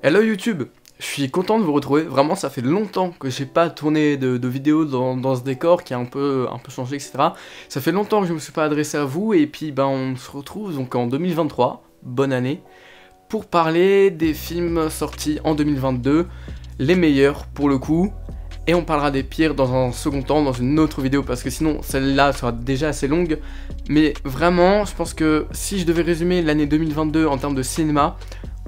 Hello YouTube, je suis content de vous retrouver, vraiment ça fait longtemps que j'ai pas tourné de vidéo dans ce décor qui a un peu changé, etc. Ça fait longtemps que je me suis pas adressé à vous et puis on se retrouve donc en 2023, bonne année, pour parler des films sortis en 2022, les meilleurs pour le coup, et on parlera des pires dans un second temps, dans une autre vidéo, parce que sinon celle-là sera déjà assez longue, mais vraiment je pense que si je devais résumer l'année 2022 en termes de cinéma,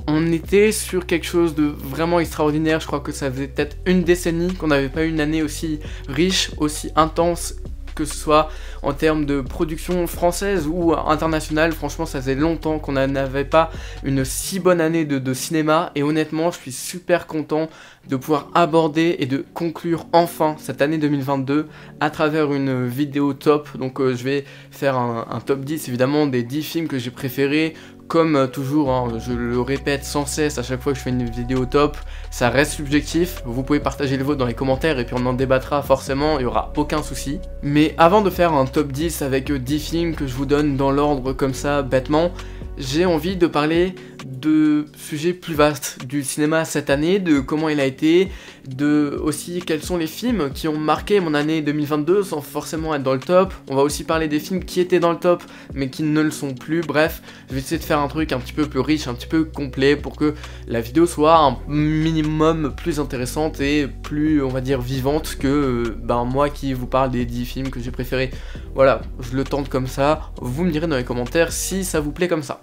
on était sur quelque chose de vraiment extraordinaire. Je crois que ça faisait peut-être une décennie qu'on n'avait pas eu une année aussi riche, aussi intense, que ce soit en termes de production française ou internationale. Franchement, ça faisait longtemps qu'on n'avait pas une si bonne année de cinéma, et honnêtement, je suis super content de pouvoir aborder et de conclure enfin cette année 2022 à travers une vidéo top. Donc je vais faire un top 10 évidemment des 10 films que j'ai préférés. Comme toujours, hein, je le répète sans cesse à chaque fois que je fais une vidéo top, ça reste subjectif, vous pouvez partager les vôtres dans les commentaires et puis on en débattra forcément, il n'y aura aucun souci. Mais avant de faire un top 10 avec 10 films que je vous donne dans l'ordre comme ça, bêtement, j'ai envie de parler de sujets plus vastes du cinéma cette année, de comment il a été, de aussi quels sont les films qui ont marqué mon année 2022 sans forcément être dans le top. On va aussi parler des films qui étaient dans le top mais qui ne le sont plus. Bref, je vais essayer de faire un truc un petit peu plus riche, un petit peu complet pour que la vidéo soit un minimum plus intéressante et plus, on va dire, vivante que moi qui vous parle des 10 films que j'ai préférés. Voilà, je le tente comme ça, vous me direz dans les commentaires si ça vous plaît comme ça.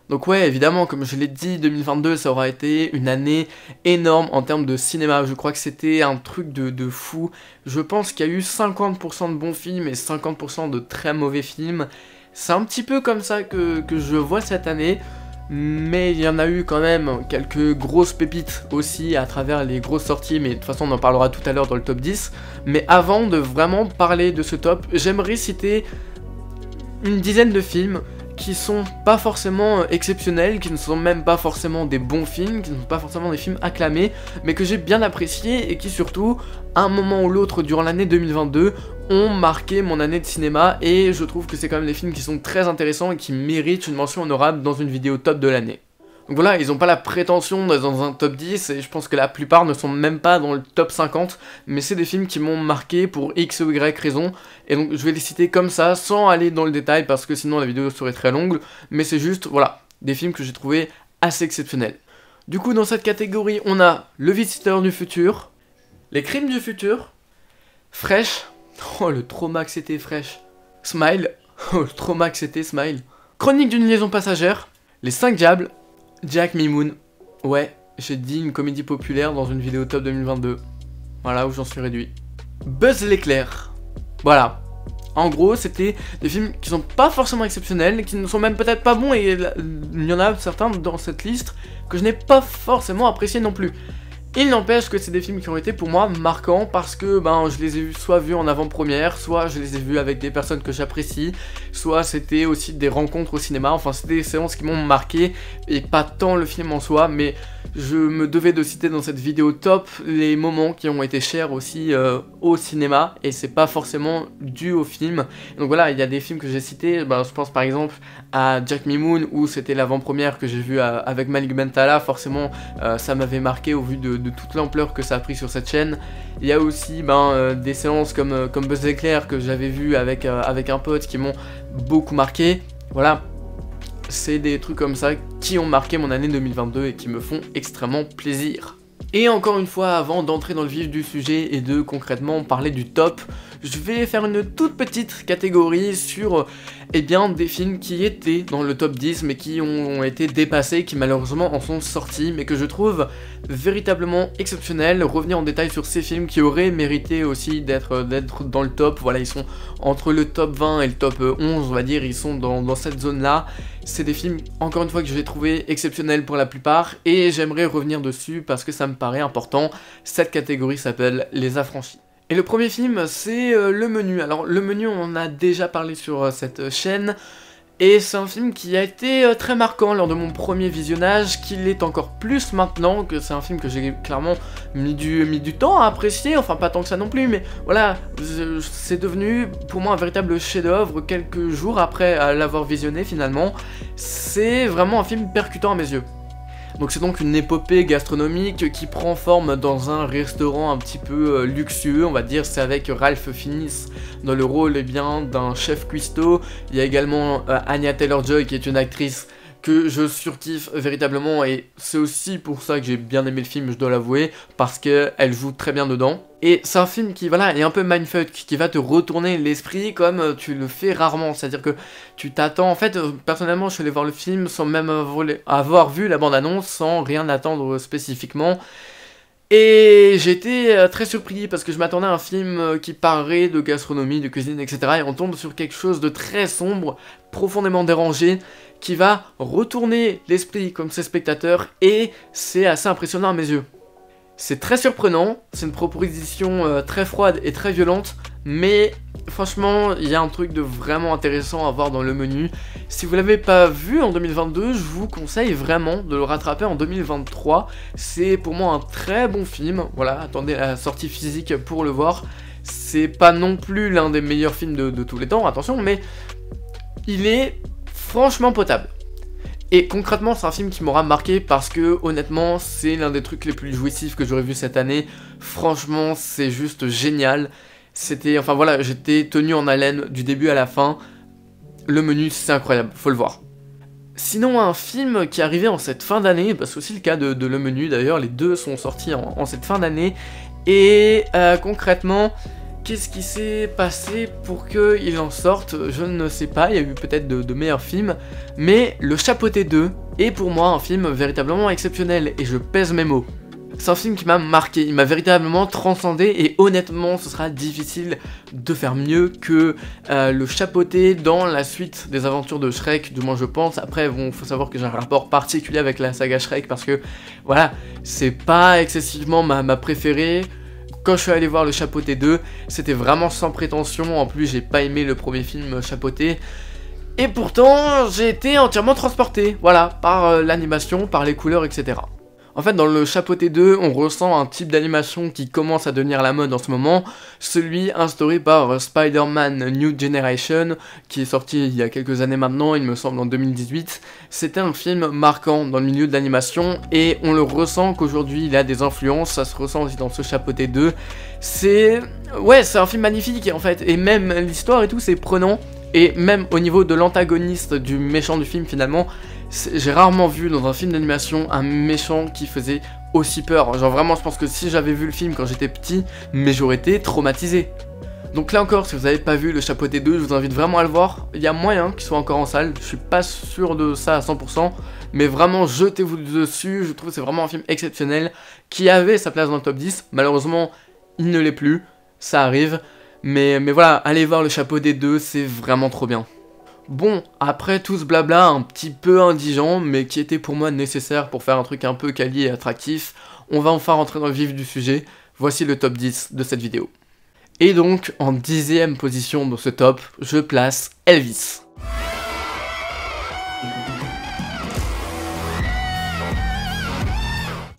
Donc ouais, évidemment, comme je l'ai dit, 2022, ça aura été une année énorme en termes de cinéma. Je crois que c'était un truc de fou. Je pense qu'il y a eu 50% de bons films et 50% de très mauvais films. C'est un petit peu comme ça que je vois cette année. Mais il y en a eu quand même quelques grosses pépites aussi à travers les grosses sorties. Mais de toute façon, on en parlera tout à l'heure dans le top 10. Mais avant de vraiment parler de ce top, j'aimerais citer une dizaine de films qui sont pas forcément exceptionnels, qui ne sont même pas forcément des bons films, qui ne sont pas forcément des films acclamés, mais que j'ai bien appréciés et qui surtout, à un moment ou l'autre durant l'année 2022, ont marqué mon année de cinéma, et je trouve que c'est quand même des films qui sont très intéressants et qui méritent une mention honorable dans une vidéo top de l'année. Donc voilà, ils n'ont pas la prétention d'être dans un top 10, et je pense que la plupart ne sont même pas dans le top 50, mais c'est des films qui m'ont marqué pour X ou Y raison, et donc je vais les citer comme ça, sans aller dans le détail, parce que sinon la vidéo serait très longue, mais c'est juste, voilà, des films que j'ai trouvé assez exceptionnels. Du coup, dans cette catégorie, on a Le Visiteur du Futur, Les Crimes du Futur, Fresh, oh le trauma que c'était Fresh, Smile, oh le trauma que c'était Smile, Chronique d'une liaison passagère, Les 5 Diables, Jack Mimoun, ouais, j'ai dit une comédie populaire dans une vidéo top 2022. Voilà où j'en suis réduit. Buzz l'éclair. Voilà. En gros, c'était des films qui sont pas forcément exceptionnels, qui ne sont même peut-être pas bons, et il y en a certains dans cette liste que je n'ai pas forcément apprécié non plus. Il n'empêche que c'est des films qui ont été pour moi marquants parce que je les ai soit vus en avant-première, soit je les ai vus avec des personnes que j'apprécie, soit c'était aussi des rencontres au cinéma. Enfin, c'était des séances qui m'ont marqué, et pas tant le film en soi, mais je me devais de citer dans cette vidéo top les moments qui ont été chers aussi au cinéma, et c'est pas forcément dû au film. Donc voilà, il y a des films que j'ai cités, je pense par exemple à Jack Mimoun, où c'était l'avant-première que j'ai vu avec Malik Bentala. Forcément ça m'avait marqué au vu de toute l'ampleur que ça a pris sur cette chaîne. Il y a aussi des séances comme Buzz l'éclair que j'avais vu avec un pote qui m'ont beaucoup marqué. Voilà, c'est des trucs comme ça qui ont marqué mon année 2022 et qui me font extrêmement plaisir. Et encore une fois, avant d'entrer dans le vif du sujet et de concrètement parler du top, je vais faire une toute petite catégorie sur des films qui étaient dans le top 10 mais qui ont été dépassés, qui malheureusement en sont sortis, mais que je trouve véritablement exceptionnels. Revenir en détail sur ces films qui auraient mérité aussi d'être dans le top. Voilà, ils sont entre le top 20 et le top 11, on va dire, ils sont dans cette zone là. C'est des films, encore une fois, que j'ai trouvé exceptionnels pour la plupart, et j'aimerais revenir dessus parce que ça me paraît important. Cette catégorie s'appelle Les Affranchis. Et le premier film, c'est Le Menu. Alors, Le Menu, on en a déjà parlé sur cette chaîne, et c'est un film qui a été très marquant lors de mon premier visionnage, qu'il est encore plus maintenant, que c'est un film que j'ai clairement mis du temps à apprécier, enfin pas tant que ça non plus, mais voilà, c'est devenu pour moi un véritable chef-d'œuvre quelques jours après l'avoir visionné finalement. C'est vraiment un film percutant à mes yeux. Donc c'est donc une épopée gastronomique qui prend forme dans un restaurant un petit peu luxueux, on va dire. C'est avec Ralph Fiennes dans le rôle d'un chef cuistot. Il y a également Anya Taylor-Joy qui est une actrice que je surkiffe véritablement, et c'est aussi pour ça que j'ai bien aimé le film, je dois l'avouer, parce qu'elle joue très bien dedans. Et c'est un film qui, voilà, est un peu mindfuck, qui va te retourner l'esprit comme tu le fais rarement, c'est-à-dire que tu t'attends, en fait, personnellement, je suis allé voir le film sans même avoir vu la bande-annonce, sans rien attendre spécifiquement. Et j'étais très surpris parce que je m'attendais à un film qui parlerait de gastronomie, de cuisine, etc. Et on tombe sur quelque chose de très sombre, profondément dérangé, qui va retourner l'esprit comme ses spectateurs, et c'est assez impressionnant à mes yeux. C'est très surprenant, c'est une proposition très froide et très violente, mais franchement, il y a un truc de vraiment intéressant à voir dans le menu. Si vous l'avez pas vu en 2022, je vous conseille vraiment de le rattraper en 2023. C'est pour moi un très bon film. Voilà, attendez la sortie physique pour le voir. C'est pas non plus l'un des meilleurs films de tous les temps, attention, mais il est franchement potable. Et concrètement, c'est un film qui m'aura marqué parce que, honnêtement, c'est l'un des trucs les plus jouissifs que j'aurais vu cette année. Franchement, c'est juste génial. C'était, enfin voilà, j'étais tenu en haleine du début à la fin. Le menu, c'est incroyable, faut le voir. Sinon, un film qui est arrivé en cette fin d'année, bah, c'est aussi le cas de Le Menu d'ailleurs, les deux sont sortis en cette fin d'année. Et concrètement, qu'est-ce qui s'est passé pour qu'il en sorte? Je ne sais pas, il y a eu peut-être de meilleurs films, mais Le Chapeauté 2 est pour moi un film véritablement exceptionnel, et je pèse mes mots. C'est un film qui m'a marqué, il m'a véritablement transcendé, et honnêtement ce sera difficile de faire mieux que Le Chapeauté dans la suite des aventures de Shrek, du moins je pense. Après bon, faut savoir que j'ai un rapport particulier avec la saga Shrek parce que voilà, c'est pas excessivement ma préférée. Quand je suis allé voir Le Chapeauté 2, c'était vraiment sans prétention, en plus j'ai pas aimé le premier film Chapeauté. Et pourtant, j'ai été entièrement transporté, voilà, par l'animation, par les couleurs, etc. En fait, dans Le Chapeauté 2, on ressent un type d'animation qui commence à devenir la mode en ce moment, celui instauré par Spider-Man New Generation, qui est sorti il y a quelques années maintenant, il me semble en 2018. C'était un film marquant dans le milieu de l'animation, et on le ressent qu'aujourd'hui il a des influences, ça se ressent aussi dans Ce Chapeauté 2. Ouais, c'est un film magnifique en fait, et même l'histoire et tout, c'est prenant. Et même au niveau de l'antagoniste, du méchant du film finalement, j'ai rarement vu dans un film d'animation un méchant qui faisait aussi peur. Genre vraiment, je pense que si j'avais vu le film quand j'étais petit, mais j'aurais été traumatisé. Donc là encore, si vous n'avez pas vu Le Chapeauté 2, je vous invite vraiment à le voir. Il y a moyen qu'il soit encore en salle, je suis pas sûr de ça à 100%, mais vraiment jetez-vous dessus, je trouve que c'est vraiment un film exceptionnel, qui avait sa place dans le top 10, malheureusement il ne l'est plus, ça arrive. Mais voilà, allez voir Le Chapeauté 2, c'est vraiment trop bien. Bon, après tout ce blabla un petit peu indigent, mais qui était pour moi nécessaire pour faire un truc un peu quali et attractif, on va enfin rentrer dans le vif du sujet. Voici le top 10 de cette vidéo. Et donc, en 10e position dans ce top, je place Elvis.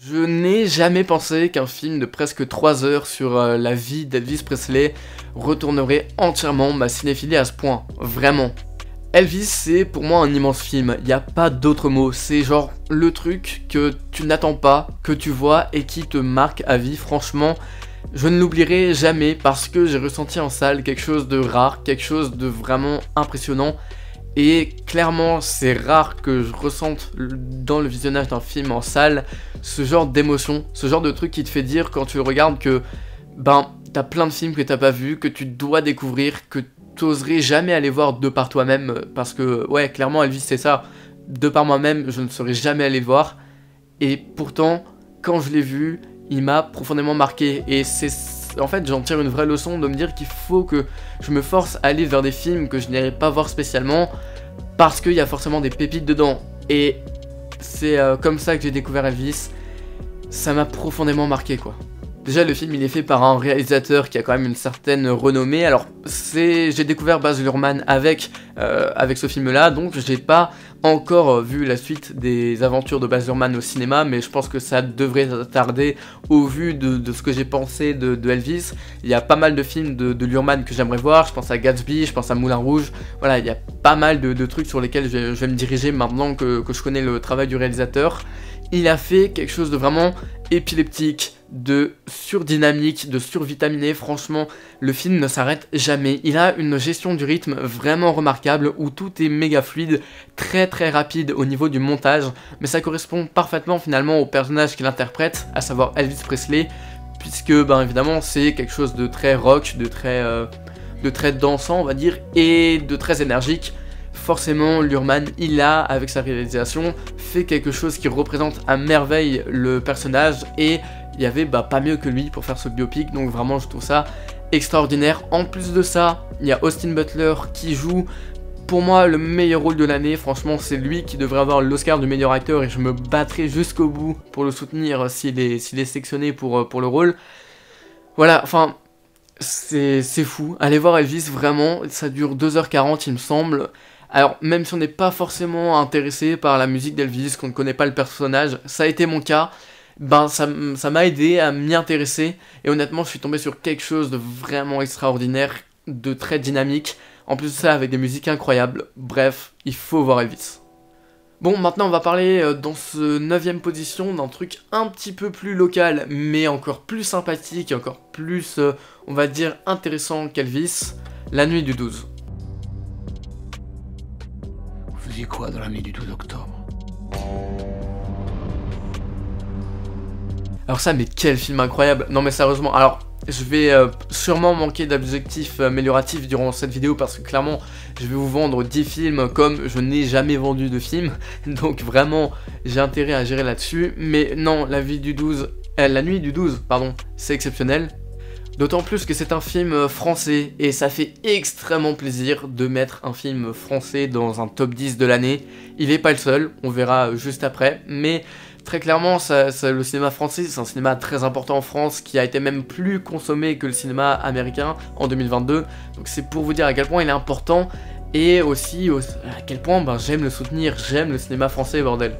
Je n'ai jamais pensé qu'un film de presque 3 heures sur la vie d'Elvis Presley retournerait entièrement ma cinéphilie à ce point, vraiment. Elvis, c'est pour moi un immense film, il n'y a pas d'autre mot, c'est genre le truc que tu n'attends pas, que tu vois et qui te marque à vie. Franchement, je ne l'oublierai jamais parce que j'ai ressenti en salle quelque chose de rare, quelque chose de vraiment impressionnant. Et clairement, c'est rare que je ressente dans le visionnage d'un film en salle ce genre d'émotion, ce genre de truc qui te fait dire quand tu le regardes que ben t'as plein de films que t'as pas vu, que tu dois découvrir, que t'oserais jamais aller voir de par toi-même, parce que ouais, clairement Elvis c'est ça, de par moi-même je ne serais jamais allé le voir, et pourtant quand je l'ai vu, il m'a profondément marqué, et c'est en fait j'en tire une vraie leçon de me dire qu'il faut que je me force à aller vers des films que je n'irai pas voir spécialement, parce qu'il y a forcément des pépites dedans, et c'est comme ça que j'ai découvert Elvis. Ça m'a profondément marqué quoi. Déjà le film il est fait par un réalisateur qui a quand même une certaine renommée. Alors j'ai découvert Baz Luhrmann avec ce film là, donc j'ai pas encore vu la suite des aventures de Baz Luhrmann au cinéma, mais je pense que ça devrait tarder au vu de ce que j'ai pensé de Elvis. Il y a pas mal de films de Luhrmann que j'aimerais voir, je pense à Gatsby, je pense à Moulin Rouge, voilà, il y a pas mal de trucs sur lesquels je vais me diriger maintenant que je connais le travail du réalisateur. il a fait quelque chose de vraiment épileptique, de surdynamique, de survitaminé. Franchement, le film ne s'arrête jamais. Il a une gestion du rythme vraiment remarquable où tout est méga fluide, très très rapide au niveau du montage, mais ça correspond parfaitement finalement au personnage qu'il interprète, à savoir Elvis Presley, puisque ben évidemment c'est quelque chose de très rock, de très dansant on va dire, et de très énergique. Forcément, Luhrmann, il a, avec sa réalisation, fait quelque chose qui représente à merveille le personnage, et il y avait pas mieux que lui pour faire ce biopic, donc vraiment je trouve ça extraordinaire. En plus de ça, il y a Austin Butler qui joue, pour moi, le meilleur rôle de l'année. Franchement, c'est lui qui devrait avoir l'Oscar du meilleur acteur, et je me battrai jusqu'au bout pour le soutenir s'il est sélectionné pour le rôle. Voilà, enfin, c'est fou. Allez voir Elvis, vraiment, ça dure 2h40 il me semble. Alors, même si on n'est pas forcément intéressé par la musique d'Elvis, qu'on ne connaît pas le personnage, ça a été mon cas, ben ça m'a aidé à m'y intéresser, et honnêtement je suis tombé sur quelque chose de vraiment extraordinaire, de très dynamique, en plus de ça avec des musiques incroyables. Bref, il faut voir Elvis. Bon, maintenant on va parler dans ce 9ème position d'un truc un petit peu plus local, mais encore plus sympathique, et encore plus, on va dire, intéressant qu'Elvis, La Nuit du 12. Vous faisiez quoi dans la nuit du 12 octobre? Alors ça, mais quel film incroyable. Non mais sérieusement, alors je vais sûrement manquer d'objectifs amélioratifs durant cette vidéo, parce que clairement je vais vous vendre 10 films comme je n'ai jamais vendu de films, donc vraiment j'ai intérêt à gérer là-dessus. Mais non, La Nuit du 12, pardon, c'est exceptionnel. D'autant plus que c'est un film français, et ça fait extrêmement plaisir de mettre un film français dans un top 10 de l'année. Il n'est pas le seul, on verra juste après, mais très clairement, le cinéma français, c'est un cinéma très important en France, qui a été même plus consommé que le cinéma américain en 2022. Donc c'est pour vous dire à quel point il est important, et aussi à quel point j'aime le soutenir, j'aime le cinéma français, bordel.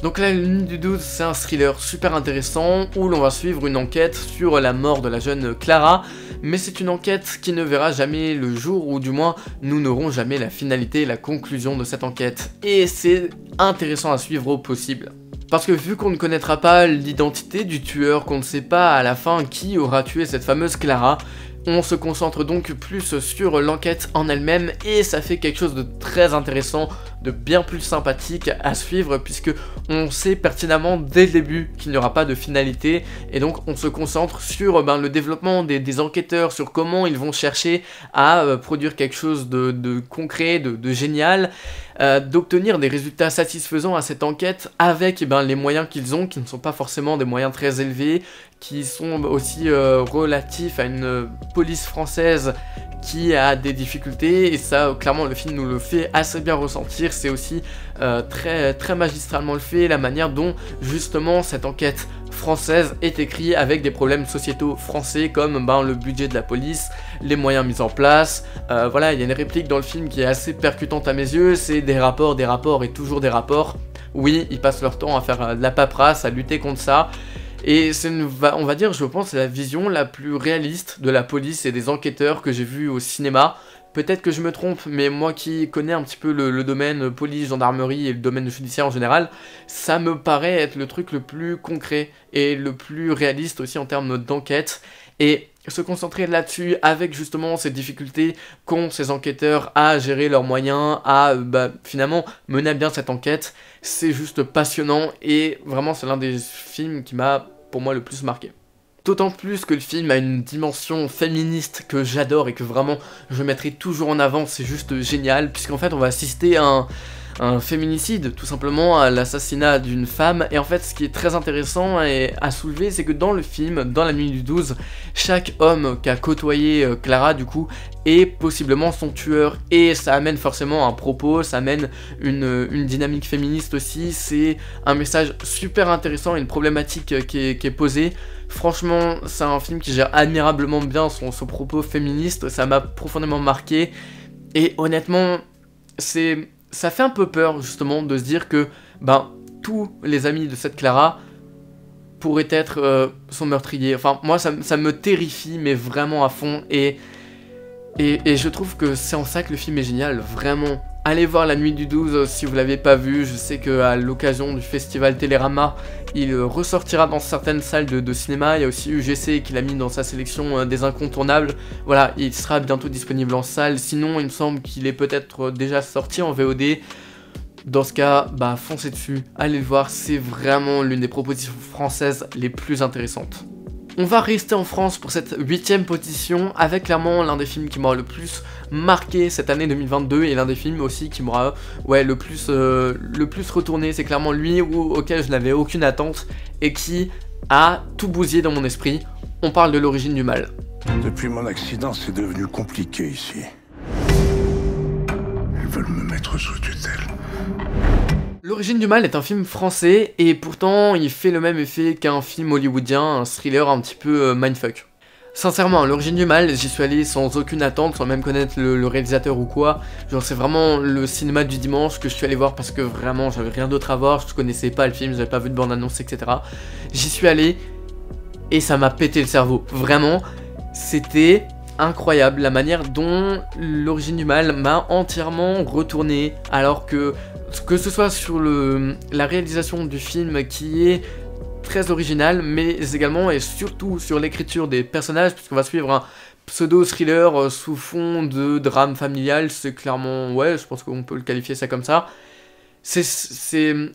Donc La Nuit du 12, c'est un thriller super intéressant où l'on va suivre une enquête sur la mort de la jeune Clara, mais c'est une enquête qui ne verra jamais le jour, ou du moins nous n'aurons jamais la finalité, la conclusion de cette enquête. Et c'est intéressant à suivre au possible. Parce que vu qu'on ne connaîtra pas l'identité du tueur, qu'on ne sait pas à la fin qui aura tué cette fameuse Clara, on se concentre donc plus sur l'enquête en elle-même, et ça fait quelque chose de très intéressant, de bien plus sympathique à suivre, puisque on sait pertinemment dès le début qu'il n'y aura pas de finalité, et donc on se concentre sur le développement des enquêteurs, sur comment ils vont chercher à produire quelque chose de concret, de génial, d'obtenir des résultats satisfaisants à cette enquête avec les moyens qu'ils ont, qui ne sont pas forcément des moyens très élevés, qui sont aussi relatifs à une police française qui a des difficultés, et ça clairement le film nous le fait assez bien ressentir. C'est aussi très magistralement le fait, la manière dont justement cette enquête française est écrite, avec des problèmes sociétaux français comme le budget de la police, les moyens mis en place. Voilà, il y a une réplique dans le film qui est assez percutante à mes yeux, c'est des rapports et toujours des rapports. Oui, ils passent leur temps à faire de la paperasse, à lutter contre ça. Et c'est on va dire, je pense, c'est la vision la plus réaliste de la police et des enquêteurs que j'ai vu au cinéma. Peut-être que je me trompe, mais moi qui connais un petit peu le domaine police, gendarmerie et le domaine judiciaire en général, ça me paraît être le truc le plus concret et le plus réaliste aussi en termes d'enquête. Et se concentrer là-dessus avec justement ces difficultés qu'ont ces enquêteurs à gérer leurs moyens, à finalement mener à bien cette enquête, c'est juste passionnant, et vraiment c'est l'un des films qui m'a pour moi le plus marqué. D'autant plus que le film a une dimension féministe que j'adore et que vraiment je mettrai toujours en avant, c'est juste génial, puisqu'en fait on va assister à un féminicide, tout simplement, à l'assassinat d'une femme. Et en fait, ce qui est très intéressant et à soulever, c'est que dans le film, dans La Nuit du 12, chaque homme qui a côtoyé Clara, du coup, est possiblement son tueur. Et ça amène forcément un propos, ça amène une dynamique féministe aussi. C'est un message super intéressant, une problématique qui est posée. Franchement, c'est un film qui gère admirablement bien son propos féministe, ça m'a profondément marqué. Et honnêtement, ça fait un peu peur justement de se dire que tous les amis de cette Clara pourraient être son meurtrier. Enfin, moi ça me terrifie, mais vraiment à fond, et je trouve que c'est en ça que le film est génial, vraiment. Allez voir La Nuit du 12 si vous l'avez pas vu. Je sais qu'à l'occasion du festival Télérama, il ressortira dans certaines salles de cinéma. Il y a aussi UGC qui l'a mis dans sa sélection des incontournables. Voilà, il sera bientôt disponible en salle. Sinon, il me semble qu'il est peut-être déjà sorti en VOD. Dans ce cas, bah foncez dessus, allez le voir, c'est vraiment l'une des propositions françaises les plus intéressantes. On va rester en France pour cette 8ème position, avec clairement l'un des films qui m'aura le plus marqué cette année 2022, et l'un des films aussi qui m'aura le plus retourné. C'est clairement lui auquel je n'avais aucune attente, et qui a tout bousillé dans mon esprit. On parle de L'Origine du Mal. Depuis mon accident, c'est devenu compliqué ici. Ils veulent me mettre sous tutelle. L'Origine du Mal est un film français et pourtant il fait le même effet qu'un film hollywoodien, un thriller un petit peu mindfuck. Sincèrement, L'Origine du Mal, j'y suis allé sans aucune attente, sans même connaître le réalisateur ou quoi. Genre c'est vraiment le cinéma du dimanche que je suis allé voir parce que vraiment j'avais rien d'autre à voir, je connaissais pas le film, j'avais pas vu de bande-annonce, etc. J'y suis allé et ça m'a pété le cerveau. Vraiment, c'était incroyable la manière dont L'Origine du Mal m'a entièrement retourné, alors que ce soit sur la réalisation du film qui est très originale, mais également et surtout sur l'écriture des personnages, puisqu'on va suivre un pseudo-thriller sous fond de drame familial. C'est clairement, ouais, je pense qu'on peut le qualifier ça comme ça.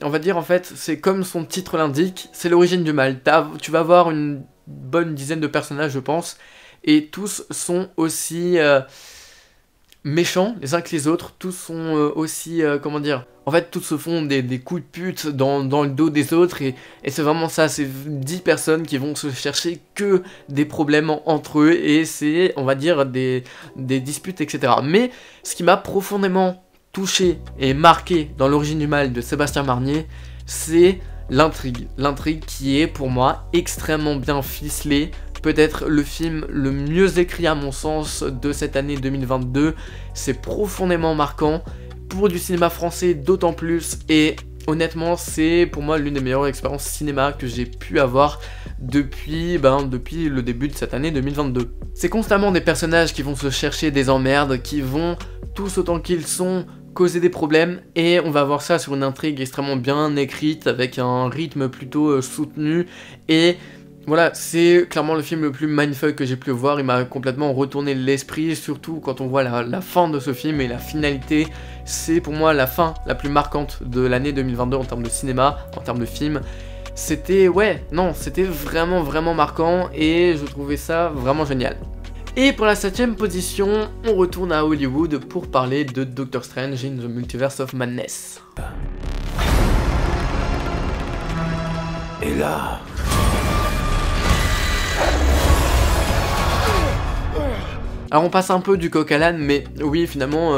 On va dire en fait, c'est comme son titre l'indique, c'est l'origine du mal. Tu vas avoir une bonne dizaine de personnages, je pense, et tous sont aussi méchants les uns que les autres, tous sont aussi, comment dire, en fait tous se font des coups de pute dans le dos des autres, et c'est vraiment ça, c'est 10 personnes qui vont se chercher que des problèmes entre eux, et c'est, on va dire, des disputes, etc. Mais ce qui m'a profondément touché et marqué dans L'Origine du Mal de Sébastien Marnier, c'est l'intrigue qui est pour moi extrêmement bien ficelée. Peut-être le film le mieux écrit à mon sens de cette année 2022, c'est profondément marquant, pour du cinéma français d'autant plus, et honnêtement c'est pour moi l'une des meilleures expériences cinéma que j'ai pu avoir depuis le début de cette année 2022. C'est constamment des personnages qui vont se chercher des emmerdes, qui vont tous autant qu'ils sont causer des problèmes, et on va voir ça sur une intrigue extrêmement bien écrite, avec un rythme plutôt soutenu, et voilà, c'est clairement le film le plus mindfuck que j'ai pu voir. Il m'a complètement retourné l'esprit, surtout quand on voit la fin de ce film et la finalité. C'est pour moi la fin la plus marquante de l'année 2022 en termes de cinéma, en termes de film. C'était, c'était vraiment marquant, et je trouvais ça vraiment génial. Et pour la 7ème position, on retourne à Hollywood pour parler de Doctor Strange in the Multiverse of Madness. Et là... Alors on passe un peu du coq à l'âne, mais oui, finalement,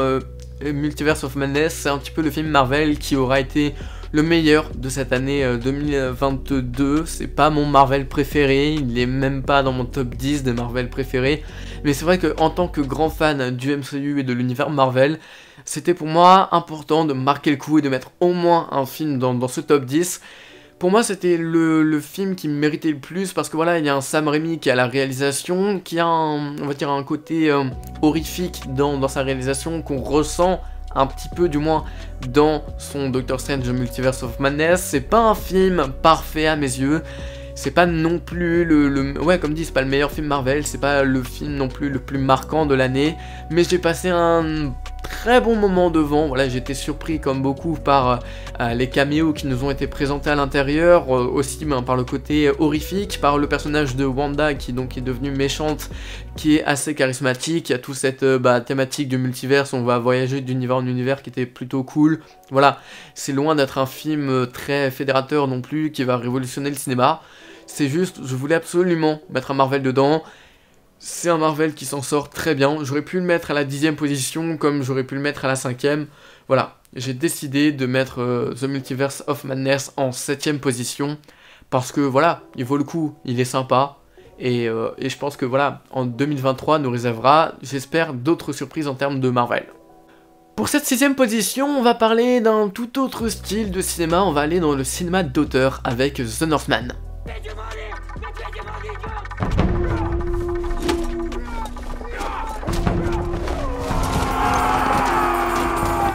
Multiverse of Madness, c'est un petit peu le film Marvel qui aura été le meilleur de cette année 2022. C'est pas mon Marvel préféré, il est même pas dans mon top 10 des Marvel préférés, mais c'est vrai qu'en tant que grand fan du MCU et de l'univers Marvel, c'était pour moi important de marquer le coup et de mettre au moins un film dans ce top 10. Pour moi, c'était le film qui me méritait le plus, parce que voilà, il y a un Sam Raimi qui a la réalisation, qui a on va dire un côté horrifique dans sa réalisation, qu'on ressent un petit peu du moins dans son Doctor Strange Multiverse of Madness. C'est pas un film parfait à mes yeux, c'est pas non plus comme dit, c'est pas le meilleur film Marvel, c'est pas le film non plus le plus marquant de l'année, mais j'ai passé un très bon moment devant. Voilà, j'étais surpris comme beaucoup par les caméos qui nous ont été présentés à l'intérieur, aussi par le côté horrifique, par le personnage de Wanda qui est devenue méchante, qui est assez charismatique. Il y a toute cette thématique du multiverse, on va voyager d'univers en univers, qui était plutôt cool. Voilà, c'est loin d'être un film très fédérateur non plus, qui va révolutionner le cinéma. C'est juste, je voulais absolument mettre un Marvel dedans. C'est un Marvel qui s'en sort très bien. J'aurais pu le mettre à la 10ème position, comme j'aurais pu le mettre à la 5ème. Voilà, j'ai décidé de mettre The Multiverse of Madness en 7ème position, parce que voilà, il vaut le coup, il est sympa, et je pense que voilà, en 2023 nous réservera, j'espère, d'autres surprises en termes de Marvel. Pour cette 6ème position, on va parler d'un tout autre style de cinéma, on va aller dans le cinéma d'auteur avec The Northman.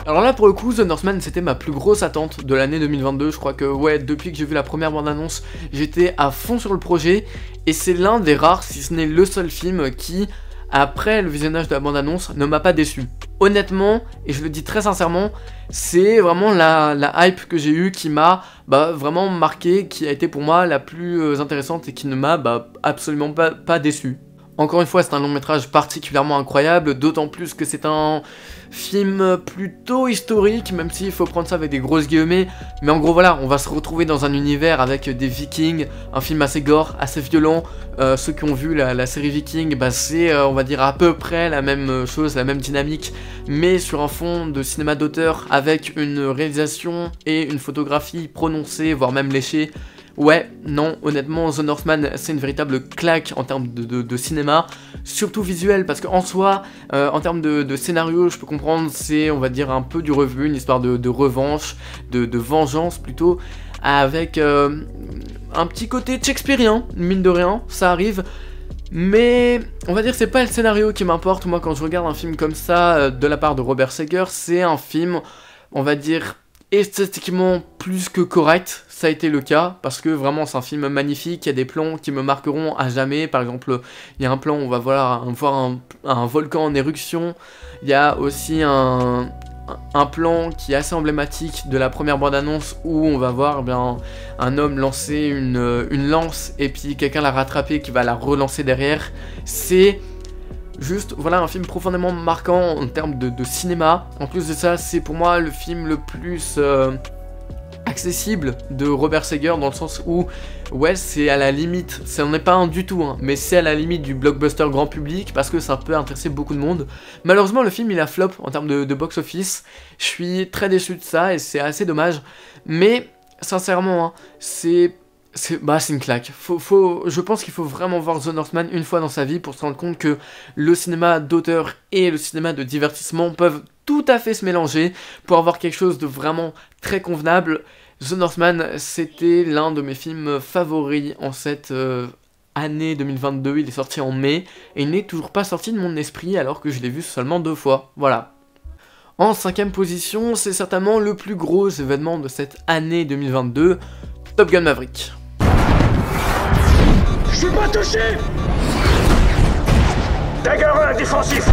Alors là pour le coup The Northman c'était ma plus grosse attente de l'année 2022, je crois que ouais depuis que j'ai vu la première bande-annonce j'étais à fond sur le projet et c'est l'un des rares si ce n'est le seul film qui après le visionnage de la bande-annonce ne m'a pas déçu. Honnêtement, et je le dis très sincèrement, c'est vraiment la hype que j'ai eue qui m'a vraiment marqué, qui a été pour moi la plus intéressante et qui ne m'a absolument pas déçu. Encore une fois, c'est un long métrage particulièrement incroyable, d'autant plus que c'est un film plutôt historique, même s'il faut prendre ça avec des grosses guillemets. Mais en gros voilà, on va se retrouver dans un univers avec des vikings, un film assez gore, assez violent. Ceux qui ont vu la série Viking, c'est on va dire à peu près la même chose, la même dynamique, mais sur un fond de cinéma d'auteur avec une réalisation et une photographie prononcée, voire même léchée. Ouais, non, honnêtement, The Northman, c'est une véritable claque en termes de cinéma, surtout visuel, parce qu'en soi, en termes de scénario, je peux comprendre, c'est, on va dire, un peu du revu, une histoire de revanche, de vengeance plutôt, avec un petit côté shakespearien, mine de rien, ça arrive, mais on va dire c'est pas le scénario qui m'importe. Moi quand je regarde un film comme ça de la part de Robert Eggers, c'est un film, on va dire, esthétiquement plus que correct. Ça a été le cas, parce que vraiment c'est un film magnifique, il y a des plans qui me marqueront à jamais. Par exemple, il y a un plan où on va voir un volcan en éruption, il y a aussi un plan qui est assez emblématique de la première bande-annonce où on va voir un homme lancer une lance et puis quelqu'un l'a rattrapé qui va la relancer derrière. C'est juste, voilà, un film profondément marquant en termes de cinéma. En plus de ça, c'est pour moi le film le plus accessible de Robert Eggers, dans le sens où, ouais, c'est à la limite, ça n'en est pas un du tout, hein, mais c'est à la limite du blockbuster grand public, parce que ça peut intéresser beaucoup de monde. Malheureusement, le film, il a flop en termes de box-office. Je suis très déçu de ça, et c'est assez dommage. Mais, sincèrement, hein, c'est une claque. Je pense qu'il faut vraiment voir The Northman une fois dans sa vie pour se rendre compte que le cinéma d'auteur et le cinéma de divertissement peuvent tout à fait se mélanger pour avoir quelque chose de vraiment très convenable. The Northman, c'était l'un de mes films favoris en cette année 2022. Il est sorti en mai et il n'est toujours pas sorti de mon esprit alors que je l'ai vu seulement 2 fois. Voilà. En 5ème position, c'est certainement le plus gros événement de cette année 2022, Top Gun Maverick. Je suis pas touché! Dagger 1 défensif!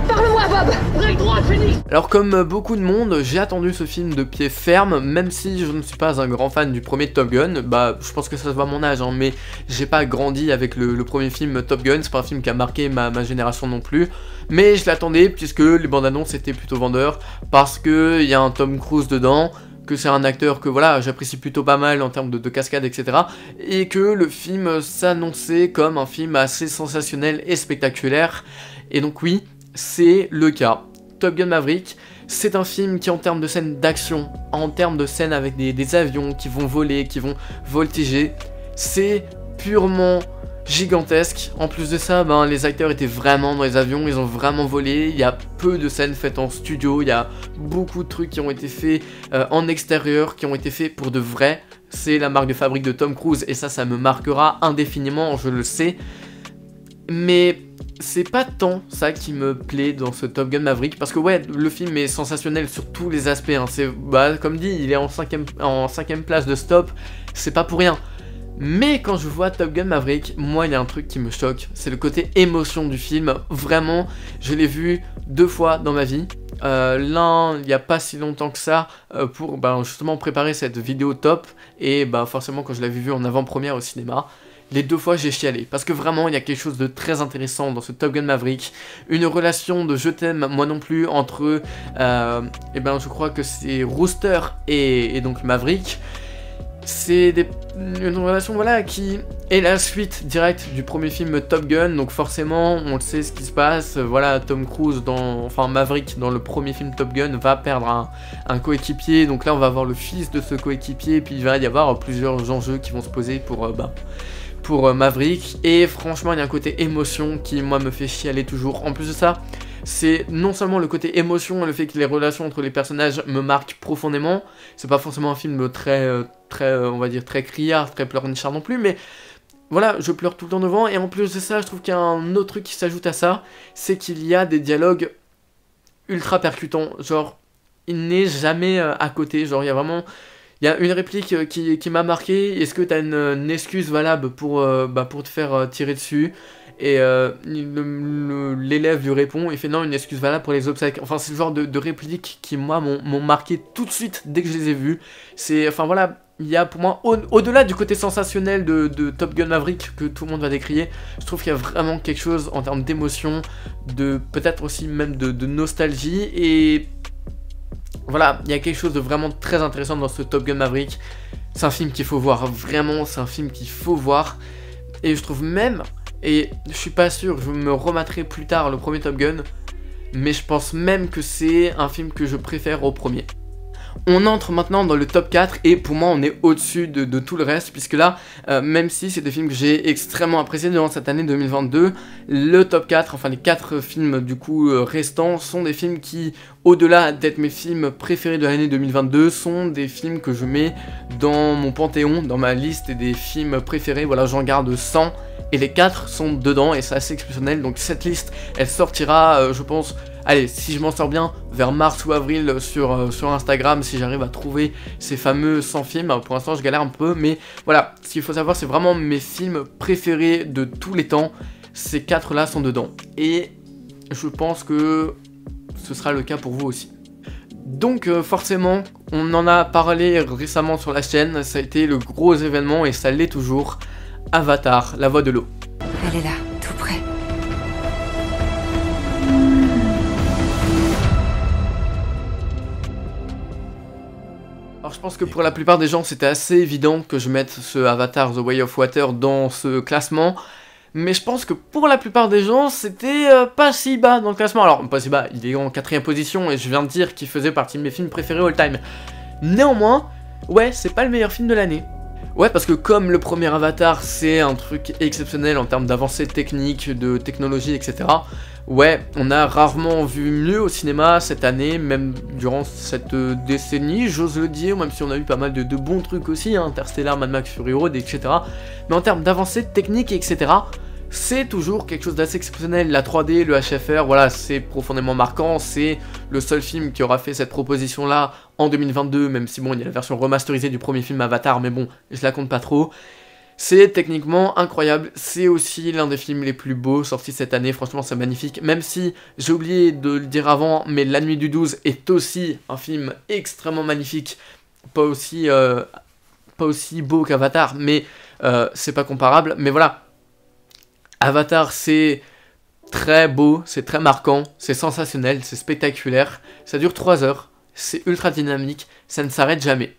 Parle-moi, Bob! Break droit, Phoenix! Alors comme beaucoup de monde, j'ai attendu ce film de pied ferme, même si je ne suis pas un grand fan du premier Top Gun. Je pense que ça se voit à mon âge, hein, mais j'ai pas grandi avec le premier film Top Gun, c'est pas un film qui a marqué ma génération non plus. Mais je l'attendais puisque les bandes annonces étaient plutôt vendeurs, parce qu'il y a un Tom Cruise dedans, que c'est un acteur que voilà, j'apprécie plutôt pas mal en termes de cascade, etc. Et que le film s'annonçait comme un film assez sensationnel et spectaculaire. Et donc oui, c'est le cas. Top Gun Maverick, c'est un film qui en termes de scènes d'action, en termes de scènes avec des avions qui vont voler, qui vont voltiger, c'est purement gigantesque. En plus de ça, les acteurs étaient vraiment dans les avions, ils ont vraiment volé. Il y a peu de scènes faites en studio, il y a beaucoup de trucs qui ont été faits en extérieur, qui ont été faits pour de vrai. C'est la marque de fabrique de Tom Cruise et ça me marquera indéfiniment, je le sais. Mais c'est pas tant ça qui me plaît dans ce Top Gun Maverick, parce que ouais, le film est sensationnel sur tous les aspects, hein. C'est, comme dit, il est en cinquième place de stop, c'est pas pour rien. Mais quand je vois Top Gun Maverick, moi il y a un truc qui me choque, c'est le côté émotion du film. Vraiment, je l'ai vu 2 fois dans ma vie. L'un, il n'y a pas si longtemps que ça, pour justement préparer cette vidéo top. Et forcément quand je l'avais vu en avant-première au cinéma, les 2 fois j'ai chialé, parce que vraiment il y a quelque chose de très intéressant dans ce Top Gun Maverick. Une relation de je t'aime, moi non plus, entre, je crois que c'est Rooster et donc Maverick. C'est une relation voilà, qui est la suite directe du premier film Top Gun, donc forcément on le sait ce qui se passe. Voilà, Tom Cruise, Maverick dans le premier film Top Gun va perdre un coéquipier, donc là on va voir le fils de ce coéquipier, et puis il va y avoir plusieurs enjeux qui vont se poser pour Maverick, et franchement il y a un côté émotion qui moi me fait chialer toujours. En plus de ça, c'est non seulement le côté émotion et le fait que les relations entre les personnages me marquent profondément. C'est pas forcément un film très on va dire très criard, très pleurnichard non plus, mais voilà, je pleure tout le temps devant. Et en plus de ça, je trouve qu'il y a un autre truc qui s'ajoute à ça, c'est qu'il y a des dialogues ultra percutant, genre il n'est jamais à côté, genre il y a une réplique qui m'a marqué. Est-ce que t'as une excuse valable pour te faire tirer dessus? Et l'élève lui répond, il fait non, une excuse valable pour les obsèques. Enfin, c'est le genre de répliques qui, moi, m'ont marqué tout de suite dès que je les ai vues. Enfin voilà, il y a pour moi, au-delà du côté sensationnel de Top Gun Maverick que tout le monde va décrier, je trouve qu'il y a vraiment quelque chose en termes d'émotion, peut-être aussi même de nostalgie. Et voilà, il y a quelque chose de vraiment très intéressant dans ce Top Gun Maverick. C'est un film qu'il faut voir, vraiment, c'est un film qu'il faut voir. Et je trouve même... Et je suis pas sûr, je me remettrai plus tard le premier Top Gun, mais je pense même que c'est un film que je préfère au premier. On entre maintenant dans le top 4 et pour moi on est au-dessus de tout le reste, puisque là, même si c'est des films que j'ai extrêmement appréciés durant cette année 2022, le top 4, enfin les 4 films du coup restants sont des films qui, au-delà d'être mes films préférés de l'année 2022, sont des films que je mets dans mon panthéon, dans ma liste des films préférés. Voilà, j'en garde 100 et les 4 sont dedans et c'est assez exceptionnel. Donc cette liste, elle sortira, je pense... Allez, si je m'en sors bien, vers mars ou avril sur Instagram, si j'arrive à trouver ces fameux 100 films. Pour l'instant, je galère un peu, mais voilà, ce qu'il faut savoir, c'est vraiment mes films préférés de tous les temps. Ces 4-là sont dedans. Et je pense que ce sera le cas pour vous aussi. Donc forcément, on en a parlé récemment sur la chaîne, ça a été le gros événement et ça l'est toujours. Avatar, la voix de l'eau. Elle est là, tout près. Alors je pense que pour la plupart des gens c'était assez évident que je mette ce Avatar The Way of Water dans ce classement, mais je pense que pour la plupart des gens c'était pas si bas dans le classement. Alors pas si bas, il est en 4ème position et je viens de dire qu'il faisait partie de mes films préférés all time. Néanmoins, ouais, c'est pas le meilleur film de l'année. Ouais, parce que comme le premier Avatar c'est un truc exceptionnel en termes d'avancée technique, de technologie, etc. Ouais, on a rarement vu mieux au cinéma cette année, même durant cette décennie, j'ose le dire, même si on a eu pas mal de bons trucs aussi, hein, Interstellar, Mad Max Fury Road, etc. Mais en termes d'avancée technique, etc., c'est toujours quelque chose d'assez exceptionnel. La 3D, le HFR, voilà, c'est profondément marquant, c'est le seul film qui aura fait cette proposition-là en 2022, même si bon, il y a la version remasterisée du premier film Avatar, mais bon, je la compte pas trop. C'est techniquement incroyable, c'est aussi l'un des films les plus beaux sortis cette année, franchement c'est magnifique, même si j'ai oublié de le dire avant, mais La Nuit du 12 est aussi un film extrêmement magnifique, pas aussi beau qu'Avatar, mais c'est pas comparable, mais voilà, Avatar c'est très beau, c'est très marquant, c'est sensationnel, c'est spectaculaire, ça dure 3 heures, c'est ultra dynamique, ça ne s'arrête jamais.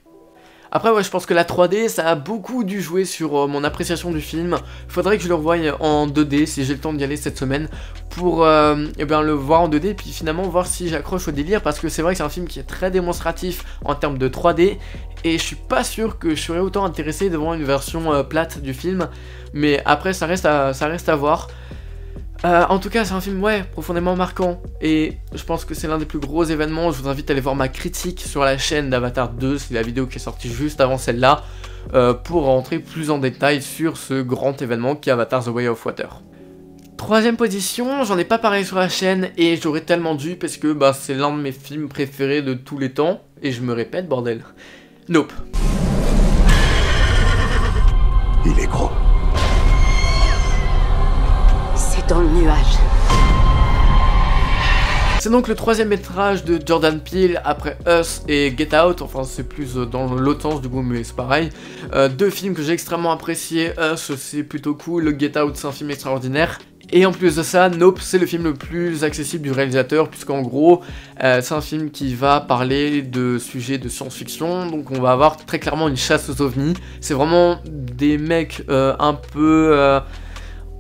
Après ouais, je pense que la 3D ça a beaucoup dû jouer sur mon appréciation du film. Faudrait que je le revoie en 2D si j'ai le temps d'y aller cette semaine pour le voir en 2D et puis finalement voir si j'accroche au délire, parce que c'est vrai que c'est un film qui est très démonstratif en termes de 3D et je suis pas sûr que je serais autant intéressé devant une version plate du film, mais après ça reste à voir. En tout cas c'est un film ouais profondément marquant et je pense que c'est l'un des plus gros événements. Je vous invite à aller voir ma critique sur la chaîne d'Avatar 2, c'est la vidéo qui est sortie juste avant celle-là, pour rentrer plus en détail sur ce grand événement qui est Avatar The Way of Water. 3ème position, j'en ai pas parlé sur la chaîne et j'aurais tellement dû parce que c'est l'un de mes films préférés de tous les temps et je me répète bordel. Nope. Il est gros. Dans le nuage. C'est donc le 3ème métrage de Jordan Peele après Us et Get Out, enfin c'est plus dans l'autre sens du coup mais c'est pareil. 2 films que j'ai extrêmement appréciés, Us c'est plutôt cool, Get Out c'est un film extraordinaire. Et en plus de ça, Nope c'est le film le plus accessible du réalisateur, puisqu'en gros c'est un film qui va parler de sujets de science-fiction, donc on va avoir très clairement une chasse aux ovnis. C'est vraiment des mecs un peu...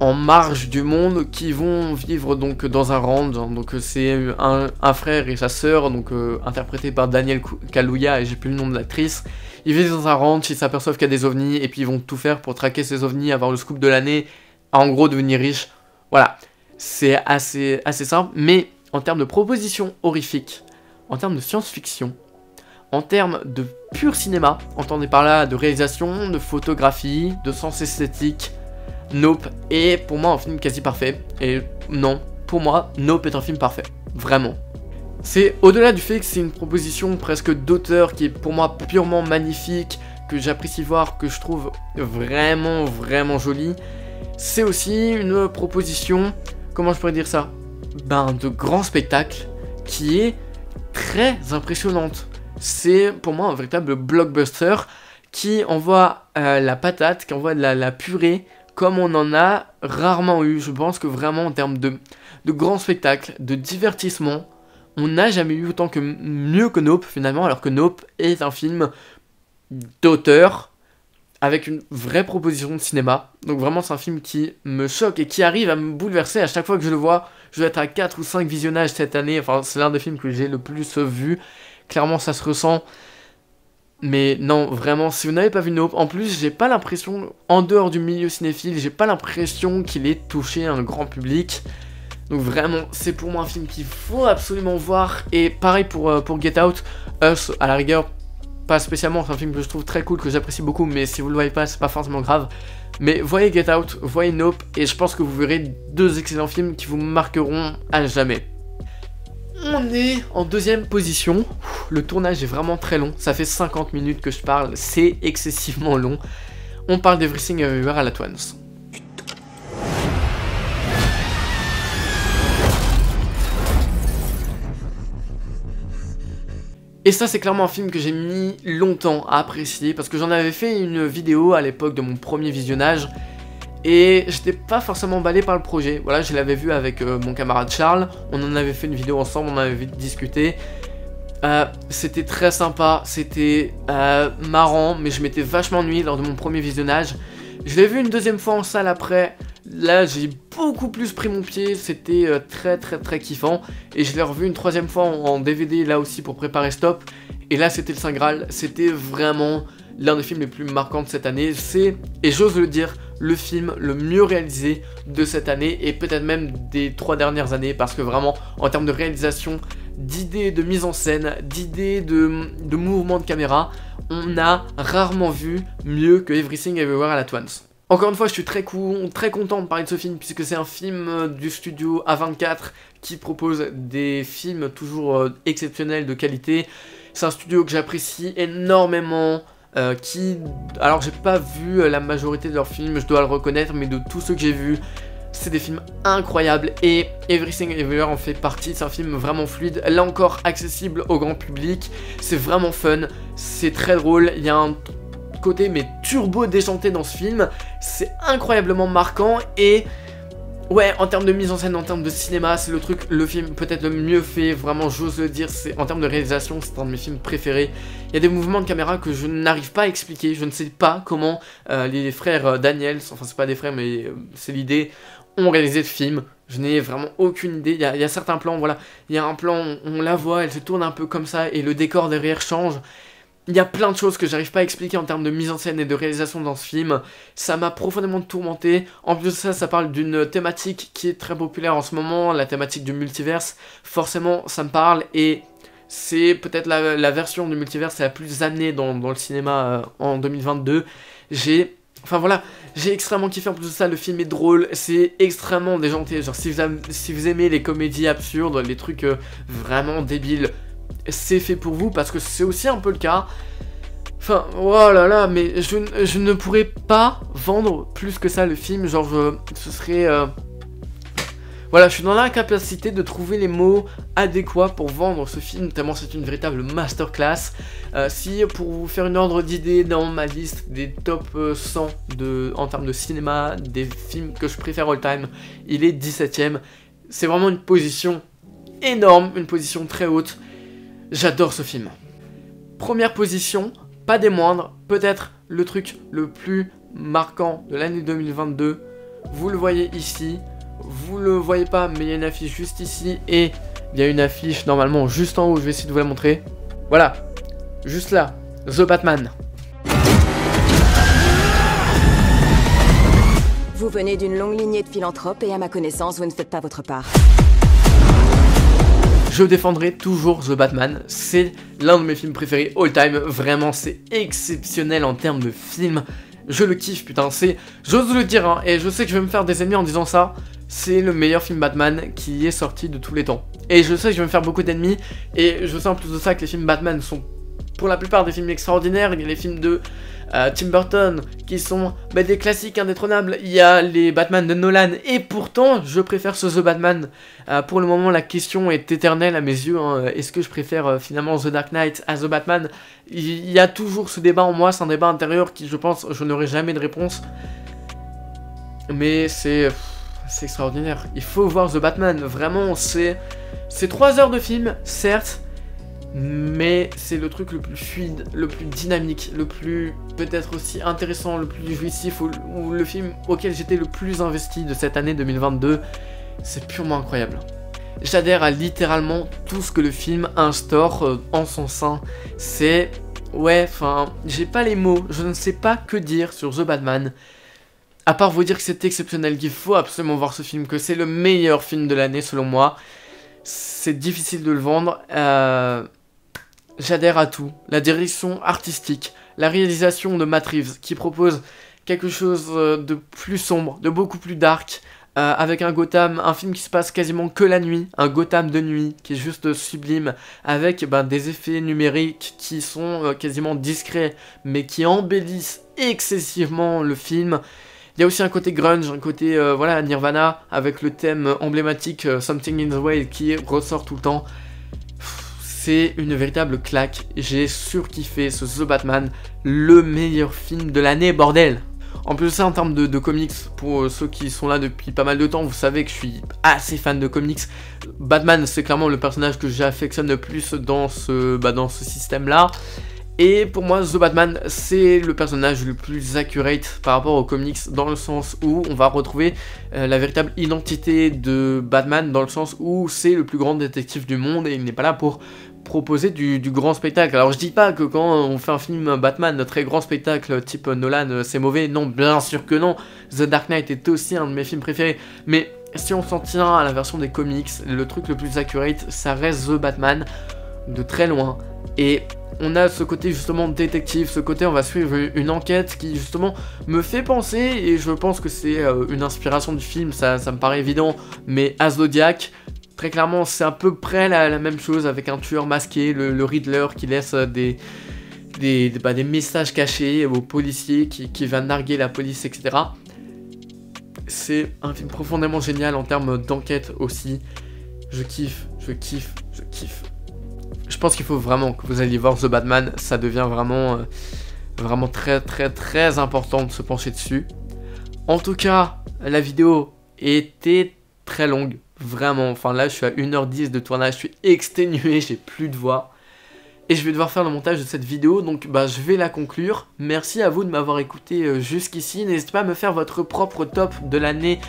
en marge du monde qui vont vivre donc dans un ranch, donc c'est un frère et sa sœur, donc interprétés par Daniel Kaluuya et j'ai plus le nom de l'actrice. Ils vivent dans un ranch, ils s'aperçoivent qu'il y a des ovnis et puis ils vont tout faire pour traquer ces ovnis, avoir le scoop de l'année, en gros devenir riches. Voilà, c'est assez simple, mais en termes de propositions horrifiques, en termes de science-fiction, en termes de pur cinéma, entendez par là de réalisation, de photographie, de sens esthétique, Nope est pour moi un film quasi parfait, et non, pour moi, Nope est un film parfait, vraiment. C'est au-delà du fait que c'est une proposition presque d'auteur qui est pour moi purement magnifique, que j'apprécie voir, que je trouve vraiment jolie. C'est aussi une proposition, comment je pourrais dire ça, de grand spectacle qui est très impressionnante. C'est pour moi un véritable blockbuster qui envoie la patate, qui envoie de la purée, comme on en a rarement eu. Je pense que vraiment en termes de grand spectacle, de divertissement, on n'a jamais eu autant que mieux que Nope finalement, alors que Nope est un film d'auteur avec une vraie proposition de cinéma. Donc vraiment c'est un film qui me choque et qui arrive à me bouleverser à chaque fois que je le vois. Je dois être à 4 ou 5 visionnages cette année, enfin c'est l'un des films que j'ai le plus vu. Clairement ça se ressent. Mais non, vraiment, si vous n'avez pas vu Nope, en plus j'ai pas l'impression, en dehors du milieu cinéphile, j'ai pas l'impression qu'il ait touché un grand public. Donc vraiment, c'est pour moi un film qu'il faut absolument voir. Et pareil pour Get Out, Us, à la rigueur, pas spécialement, c'est un film que je trouve très cool, que j'apprécie beaucoup, mais si vous le voyez pas, c'est pas forcément grave. Mais voyez Get Out, voyez Nope, et je pense que vous verrez deux excellents films qui vous marqueront à jamais. On est en deuxième position. Le tournage est vraiment très long, ça fait 50 minutes que je parle, c'est excessivement long. On parle d'Everything Everywhere All at Once. Et ça c'est clairement un film que j'ai mis longtemps à apprécier parce que j'en avais fait une vidéo à l'époque de mon premier visionnage et j'étais pas forcément emballé par le projet. Voilà, je l'avais vu avec mon camarade Charles, on en avait fait une vidéo ensemble, on en avait discuté. C'était très sympa, c'était marrant, mais je m'étais vachement ennuyé lors de mon premier visionnage. Je l'ai vu une deuxième fois en salle après. Là j'ai beaucoup plus pris mon pied, c'était très kiffant. Et je l'ai revu une troisième fois en DVD là aussi pour préparer Stop. Et là c'était le Saint Graal, c'était vraiment l'un des films les plus marquants de cette année. C'est, et j'ose le dire, le film le mieux réalisé de cette année et peut-être même des 3 dernières années. Parce que vraiment en termes de réalisation, d'idées de mise en scène, d'idées de mouvement de caméra, on a rarement vu mieux que Everything Everywhere All at Once. Encore une fois, je suis très content de parler de ce film puisque c'est un film du studio A24 qui propose des films toujours exceptionnels de qualité. C'est un studio que j'apprécie énormément, alors j'ai pas vu la majorité de leurs films, je dois le reconnaître, mais de tous ceux que j'ai vus, c'est des films incroyables et Everything Everywhere en fait partie. C'est un film vraiment fluide, là encore accessible au grand public, c'est vraiment fun, c'est très drôle, il y a un côté mais turbo déjanté dans ce film, c'est incroyablement marquant et ouais, en termes de mise en scène, en termes de cinéma, c'est le film peut-être le mieux fait, vraiment j'ose le dire, c'est en termes de réalisation, c'est un de mes films préférés. Il y a des mouvements de caméra que je n'arrive pas à expliquer, je ne sais pas comment les frères Daniels, enfin c'est pas des frères mais c'est l'idée, ont réalisé le film. Je n'ai vraiment aucune idée, il y a certains plans, voilà, il y a un plan, on la voit, elle se tourne un peu comme ça et le décor derrière change. Il y a plein de choses que j'arrive pas à expliquer en termes de mise en scène et de réalisation dans ce film. Ça m'a profondément tourmenté. En plus de ça, ça parle d'une thématique qui est très populaire en ce moment, la thématique du multiverse. Forcément, ça me parle et c'est peut-être la version du multiverse la plus amenée dans le cinéma en 2022. J'ai extrêmement kiffé. En plus de ça, le film est drôle, c'est extrêmement déjanté. Genre si vous aimez les comédies absurdes, les trucs vraiment débiles, c'est fait pour vous parce que c'est aussi un peu le cas. Enfin, oh là là, mais je ne pourrais pas vendre plus que ça le film. Genre, ce serait... Voilà, je suis dans l'incapacité de trouver les mots adéquats pour vendre ce film, tellement c'est une véritable masterclass. Si, pour vous faire une ordre d'idée dans ma liste des top 100 en termes de cinéma, des films que je préfère all time, il est 17ème. C'est vraiment une position énorme, une position très haute. J'adore ce film. Première position, pas des moindres, peut-être le truc le plus marquant de l'année 2022. Vous le voyez ici, vous le voyez pas, mais il y a une affiche juste ici et il y a une affiche normalement juste en haut, je vais essayer de vous la montrer. Voilà, juste là, The Batman. Vous venez d'une longue lignée de philanthropes et à ma connaissance, vous ne faites pas votre part. Je défendrai toujours The Batman, c'est l'un de mes films préférés all time, vraiment c'est exceptionnel en termes de film, je le kiffe putain, j'ose le dire hein, et je sais que je vais me faire des ennemis en disant ça, c'est le meilleur film Batman qui est sorti de tous les temps. Et je sais que je vais me faire beaucoup d'ennemis, et je sais en plus de ça que les films Batman sont pour la plupart des films extraordinaires. Il y a les films de Tim Burton qui sont des classiques indétrônables, il y a les Batman de Nolan, et pourtant je préfère ce The Batman. Pour le moment la question est éternelle à mes yeux, hein. Est-ce que je préfère finalement The Dark Knight à The Batman? Il y a toujours ce débat en moi, c'est un débat intérieur qui je pense je n'aurai jamais de réponse. Mais c'est extraordinaire, il faut voir The Batman, vraiment c'est 3 heures de film, certes, mais c'est le truc le plus fluide, le plus dynamique, le plus peut-être aussi intéressant, le plus jouissif, ou le film auquel j'étais le plus investi de cette année 2022, c'est purement incroyable. J'adhère à littéralement tout ce que le film instaure en son sein, c'est... ouais, enfin, j'ai pas les mots, je ne sais pas que dire sur The Batman, à part vous dire que c'est exceptionnel, qu'il faut absolument voir ce film, que c'est le meilleur film de l'année selon moi. C'est difficile de le vendre, j'adhère à tout, la direction artistique, la réalisation de Matt Reeves, qui propose quelque chose de plus sombre, de beaucoup plus dark, avec un Gotham, un film qui se passe quasiment que la nuit, un Gotham de nuit qui est juste sublime, avec des effets numériques qui sont quasiment discrets, mais qui embellissent excessivement le film. Il y a aussi un côté grunge, un côté voilà, Nirvana, avec le thème emblématique Something in the Way qui ressort tout le temps. C'est une véritable claque, j'ai surkiffé ce The Batman, le meilleur film de l'année, bordel. En plus de ça, en termes de comics, pour ceux qui sont là depuis pas mal de temps, vous savez que je suis assez fan de comics. Batman, c'est clairement le personnage que j'affectionne le plus dans ce système-là. Et pour moi, The Batman, c'est le personnage le plus accurate par rapport aux comics, dans le sens où on va retrouver la véritable identité de Batman, dans le sens où c'est le plus grand détective du monde et il n'est pas là pour proposer du grand spectacle. Alors je dis pas que quand on fait un film Batman, très grand spectacle type Nolan, c'est mauvais, non, bien sûr que non. The Dark Knight est aussi un de mes films préférés, mais si on s'en tient à la version des comics, le truc le plus accurate, ça reste The Batman, de très loin. Et on a ce côté justement détective, ce côté on va suivre une enquête qui justement me fait penser, et je pense que c'est une inspiration du film, ça me paraît évident, mais à Zodiac, très clairement c'est à peu près la même chose, avec un tueur masqué, le Riddler qui laisse des messages cachés aux policiers qui va narguer la police, etc. C'est un film profondément génial en termes d'enquête aussi, je kiffe. Je pense qu'il faut vraiment que vous alliez voir The Batman, ça devient vraiment très important de se pencher dessus. En tout cas, la vidéo était très longue, vraiment, enfin là je suis à 1h10 de tournage, je suis exténué, j'ai plus de voix. Et je vais devoir faire le montage de cette vidéo, donc je vais la conclure. Merci à vous de m'avoir écouté jusqu'ici. N'hésitez pas à me faire votre propre top de l'année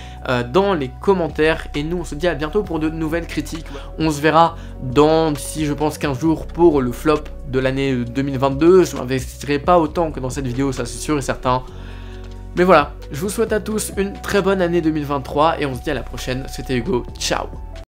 dans les commentaires. Et nous, on se dit à bientôt pour de nouvelles critiques. On se verra d'ici, je pense, 15 jours pour le flop de l'année 2022. Je m'investirai pas autant que dans cette vidéo, ça c'est sûr et certain. Mais voilà, je vous souhaite à tous une très bonne année 2023 et on se dit à la prochaine. C'était Hugo, ciao.